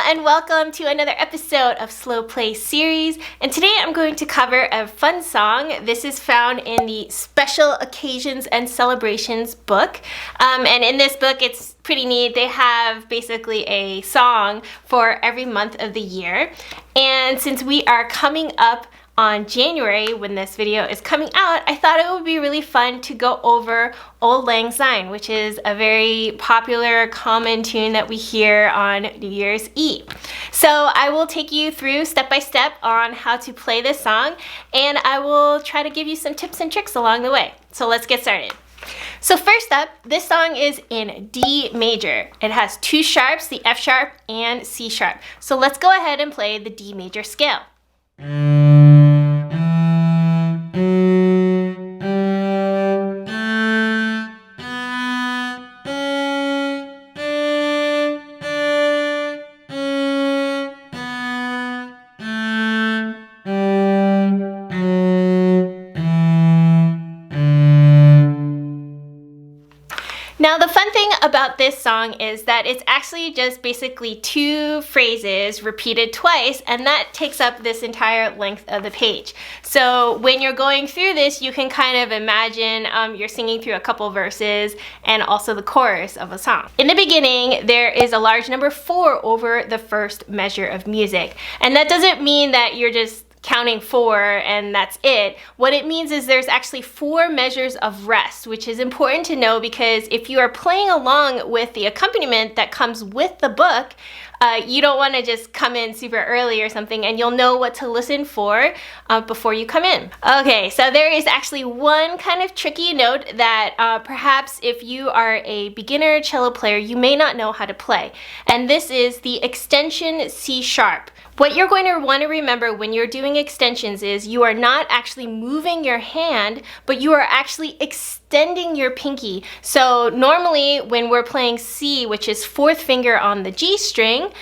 and welcome to another episode of Slow Play series. And today I'm going to cover a fun song. This is found in the Special Occasions and Celebrations book. And in this book, it's pretty neat. They have basically a song for every month of the year. And since we are coming up on January, when this video is coming out, I thought it would be really fun to go over Auld Lang Syne, which is a very popular, common tune that we hear on New Year's Eve. So I will take you through step by step on how to play this song, and I will try to give you some tips and tricks along the way. So let's get started. So first up, this song is in D major. It has two sharps, the F sharp and C sharp. So let's go ahead and play the D major scale. Now the fun thing about this song is that it's actually just basically two phrases repeated twice, and that takes up this entire length of the page. So when you're going through this, you can kind of imagine you're singing through a couple verses and also the chorus of a song. In the beginning, there is a large number 4 over the first measure of music. And that doesn't mean that you're just counting 4 and that's it. What it means is there's actually 4 measures of rest, which is important to know because if you are playing along with the accompaniment that comes with the book, you don't want to just come in super early or something, and you'll know what to listen for before you come in. Okay, so there is actually one kind of tricky note that perhaps if you are a beginner cello player, you may not know how to play, and this is the extension C sharp. What you're going to want to remember when you're doing extensions is you are not actually moving your hand, but you are actually extending your pinky. So normally when we're playing C, which is 4th finger on the G string,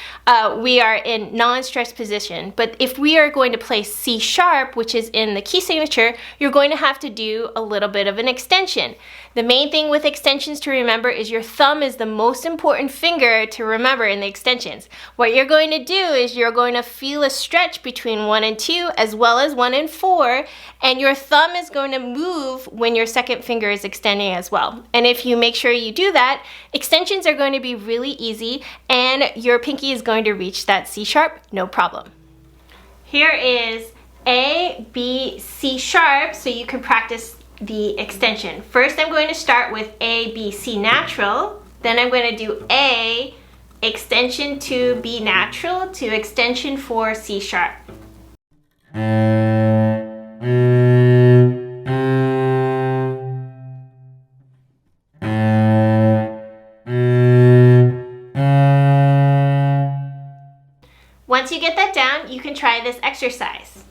we are in non-stressed position. But if we are going to play C sharp, which is in the key signature, you're going to have to do a little bit of an extension. The main thing with extensions to remember is your thumb is the most important finger to remember in the extensions. What you're going to do is you're going to feel a stretch between 1 and 2 as well as 1 and 4, and your thumb is going to move when your second finger is extending as well. And if you make sure you do that, extensions are going to be really easy and your pinky is going to reach that C sharp, no problem. Here is A, B, C sharp, so you can practice the extension. First I'm going to start with A, B, C natural, then I'm going to do A, extension to B natural to extension for C sharp. Once you get that down, you can try this exercise.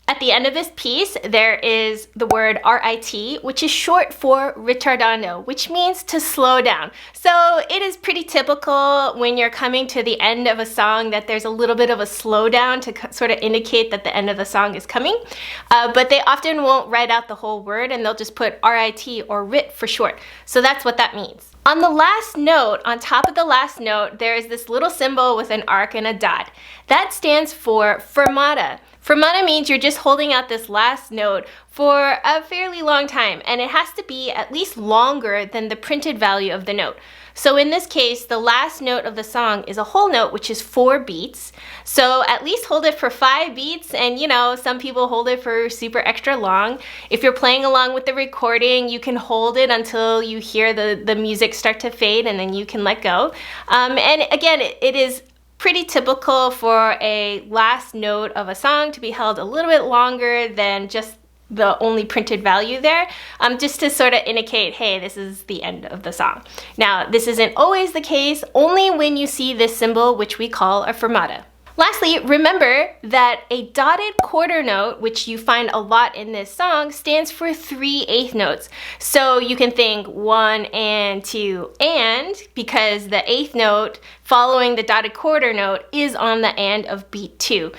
At the end of this piece, there is the word RIT, which is short for ritardando, which means to slow down. So it is pretty typical when you're coming to the end of a song that there's a little bit of a slowdown to sort of indicate that the end of the song is coming. But they often won't write out the whole word and they'll just put RIT or RIT for short. So that's what that means. On the last note, on top of the last note, there is this little symbol with an arc and a dot. That stands for fermata. Fermata means you're just holding out this last note for a fairly long time, and it has to be at least longer than the printed value of the note. So in this case, the last note of the song is a whole note, which is 4 beats. So at least hold it for 5 beats, and you know, some people hold it for super extra long. If you're playing along with the recording, you can hold it until you hear the music start to fade, and then you can let go. And again, it is pretty typical for a last note of a song to be held a little bit longer than just the only printed value there, just to sort of indicate, hey, this is the end of the song. Now, this isn't always the case, only when you see this symbol, which we call a fermata. Lastly, remember that a dotted quarter note, which you find a lot in this song, stands for 3/8 notes. So you can think 1 and 2 and, because the 8th note following the dotted quarter note is on the and of beat 2.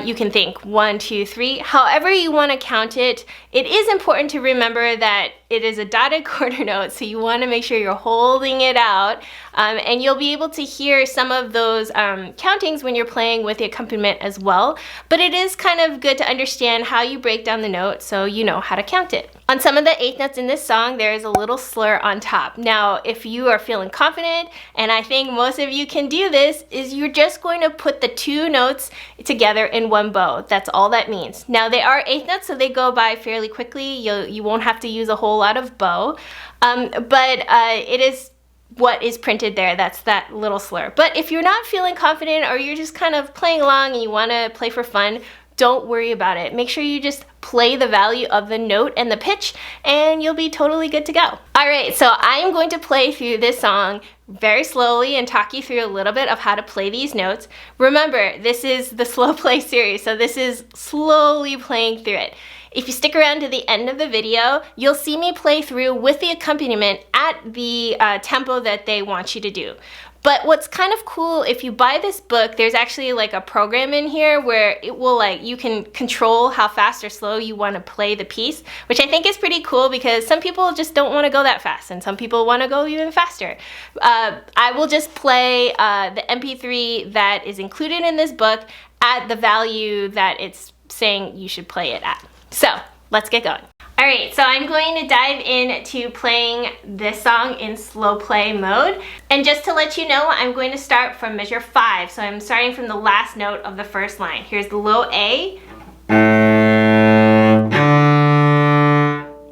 You can think 1, 2, 3. However you want to count it, it is important to remember that it is a dotted quarter note, so you want to make sure you're holding it out, and you'll be able to hear some of those countings when you're playing with the accompaniment as well. But it is kind of good to understand how you break down the note so you know how to count it. On some of the 8th notes in this song, there is a little slur on top. Now, if you are feeling confident, and I think most of you can do this, is you're just going to put the 2 notes together in one bow. That's all that means. Now, they are 8th notes, so they go by fairly quickly. You won't have to use a whole lot of bow, but it is what is printed there. That's that little slur. But if you're not feeling confident, or you're just kind of playing along and you want to play for fun, don't worry about it. Make sure you just play the value of the note and the pitch, and you'll be totally good to go. All right, so I'm going to play through this song very slowly and talk you through a little bit of how to play these notes. Remember, this is the slow play series, so this is slowly playing through it. If you stick around to the end of the video, you'll see me play through with the accompaniment at the tempo that they want you to do. But what's kind of cool, if you buy this book, there's actually like a program in here where it will you can control how fast or slow you want to play the piece, which I think is pretty cool because some people just don't want to go that fast and some people want to go even faster. I will just play the MP3 that is included in this book at the value that it's saying you should play it at. So let's get going. Alright, so I'm going to dive into playing this song in slow play mode. And just to let you know, I'm going to start from measure 5. So I'm starting from the last note of the first line. Here's the low A.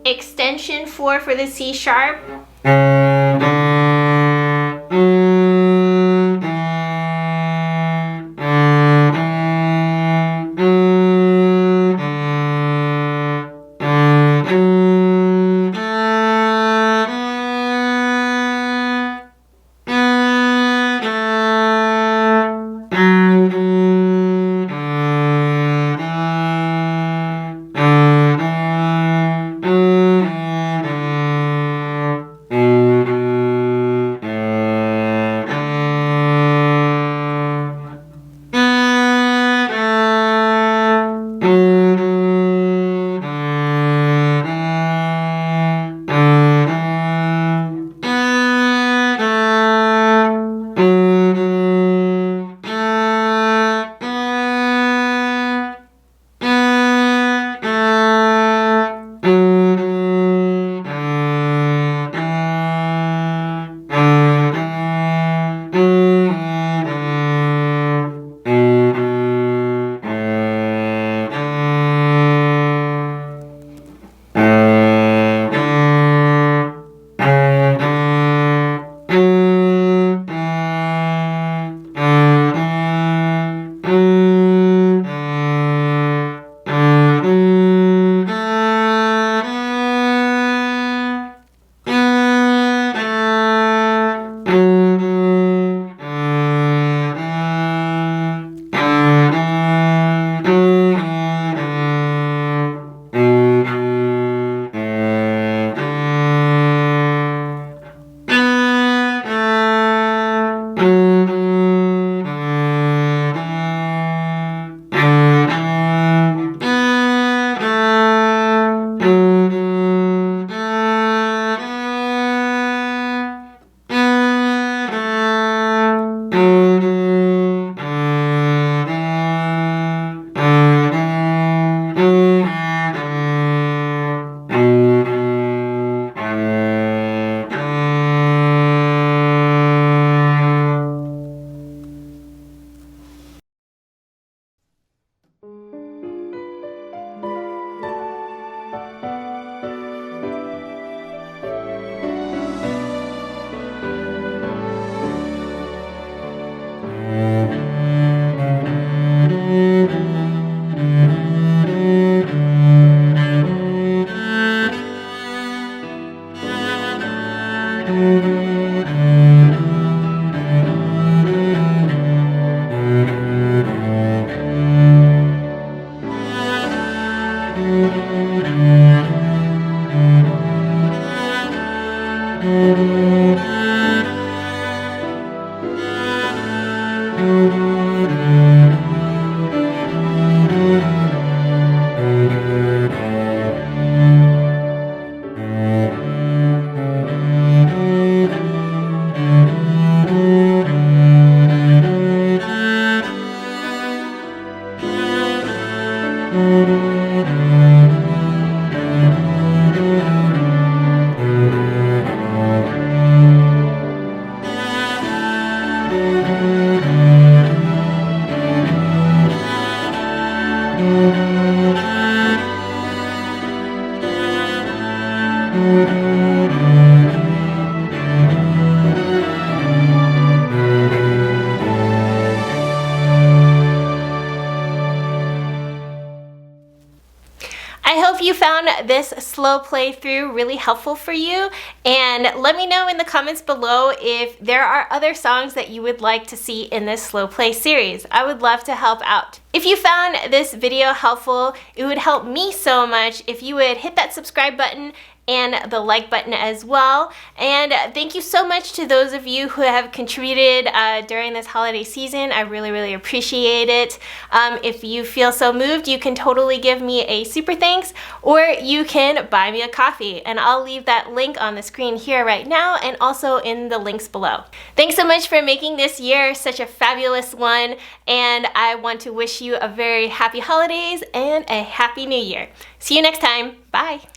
Extension 4 for the C sharp. this slow playthrough really helpful for you, and let me know in the comments below if there are other songs that you would like to see in this slow play series. I would love to help out. If you found this video helpful, it would help me so much if you would hit that subscribe button and the like button as well. And thank you so much to those of you who have contributed during this holiday season. I really appreciate it. If you feel so moved, you can totally give me a super thanks, or you can buy me a coffee, and I'll leave that link on the screen here right now and also in the links below. Thanks so much for making this year such a fabulous one, and I want to wish you a very happy holidays and a happy new year. See you next time. Bye.